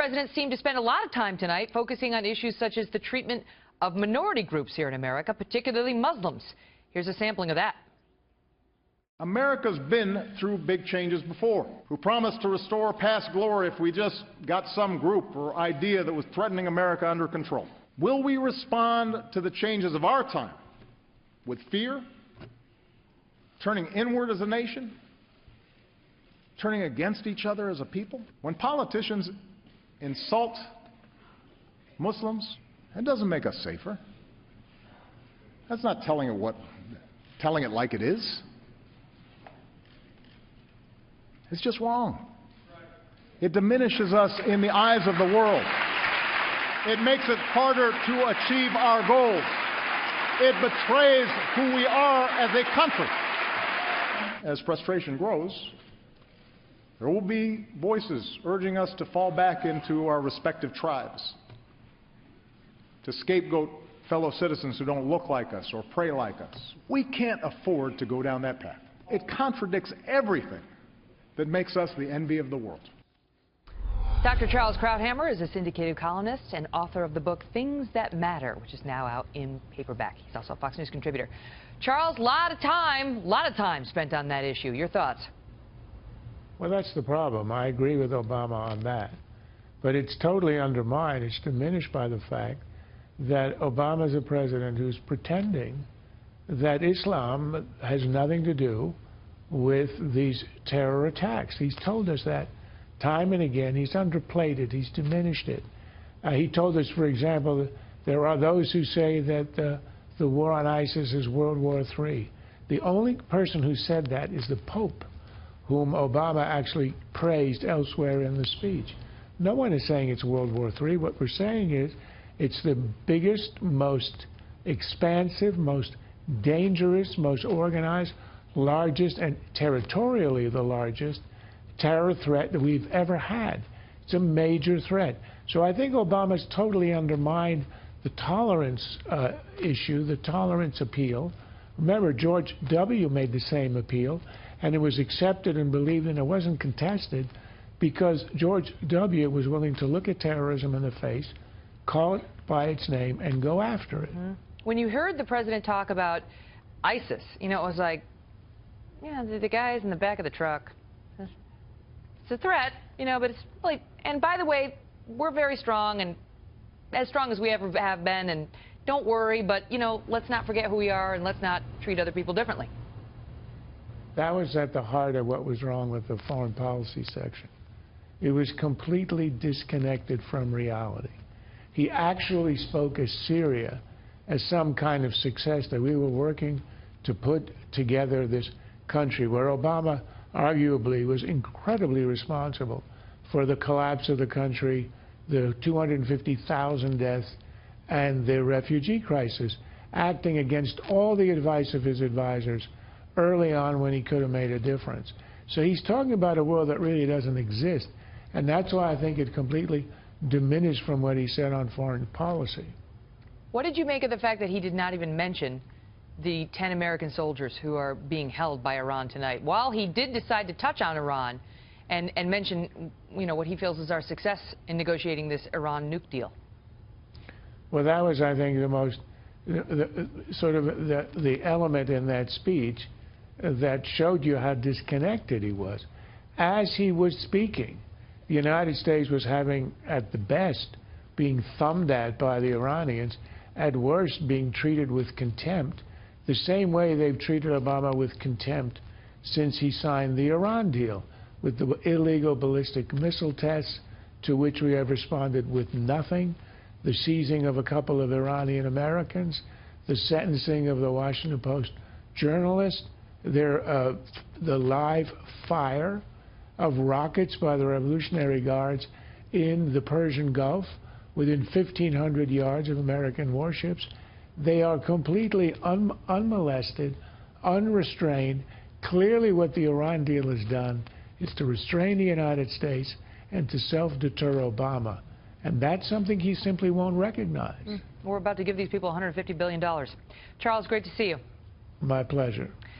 president seemed to spend a lot of time tonight focusing on issues such as the treatment of minority groups here in America, particularly Muslims. Here's a sampling of that. America's been through big changes before. Who promised to restore past glory if we just got some group or idea that was threatening America under control? Will we respond to the changes of our time with fear, turning inward as a nation, turning against each other as a people? When politicians insult Muslims, that doesn't make us safer. That's not telling it like it is. It's just wrong. It diminishes us in the eyes of the world. It makes it harder to achieve our goals. It betrays who we are as a country. As frustration grows, there will be voices urging us to fall back into our respective tribes, to scapegoat fellow citizens who don't look like us or pray like us. We can't afford to go down that path. It contradicts everything that makes us the envy of the world. Dr. Charles Krauthammer is a syndicated columnist and author of the book Things That Matter, which is now out in paperback. He's also a Fox News contributor. Charles, a lot of time spent on that issue. Your thoughts? Well, that's the problem. I agree with Obama on that. But it's totally undermined. It's diminished by the fact that Obama's a president who's pretending that Islam has nothing to do with these terror attacks. He's told us that time and again. He's underplayed it. He's diminished it. He told us, for example, that there are those who say that the war on ISIS is World War III. The only person who said that is the Pope, whom Obama actually praised elsewhere in the speech. No one is saying it's World War III. What we're saying is it's the biggest, most expansive, most dangerous, most organized, largest, and territorially the largest terror threat that we've ever had. It's a major threat. So I think Obama's totally undermined the tolerance issue, the tolerance appeal. Remember, George W. made the same appeal, and it was accepted and believed, and it wasn't contested because George W. was willing to look at terrorism in the face, call it by its name, and go after it. Mm-hmm. When you heard the president talk about ISIS, you know, it was like, yeah, the guys in the back of the truck. It's a threat, you know, but it's really, and by the way, we're very strong and as strong as we ever have been, and don't worry, but, you know, let's not forget who we are and let's not treat other people differently. That was at the heart of what was wrong with the foreign policy section. It was completely disconnected from reality. He actually spoke of Syria as some kind of success, that we were working to put together this country where Obama arguably was incredibly responsible for the collapse of the country, the 250,000 deaths, and the refugee crisis, acting against all the advice of his advisors early on when he could have made a difference. So he's talking about a world that really doesn't exist, and that's why I think it completely diminished from what he said on foreign policy. What did you make of the fact that he did not even mention the 10 American soldiers who are being held by Iran tonight, while he did decide to touch on Iran and mention, you know, what he feels is our success in negotiating this Iran nuke deal? Well, that was, I think, the most, the element in that speech that showed you how disconnected he was. As he was speaking, the United States was having, at the best, being thumbed at by the Iranians, at worst being treated with contempt, the same way they've treated Obama with contempt since he signed the Iran deal, with the illegal ballistic missile tests, to which we have responded with nothing, the seizing of a couple of Iranian Americans, the sentencing of the Washington Post journalist, the live fire of rockets by the Revolutionary Guards in the Persian Gulf within 1,500 yards of American warships. They are completely unmolested, unrestrained. Clearly what the Iran deal has done is to restrain the United States and to self-deter Obama. And that's something he simply won't recognize. We're about to give these people $150 billion. Charles, great to see you. My pleasure.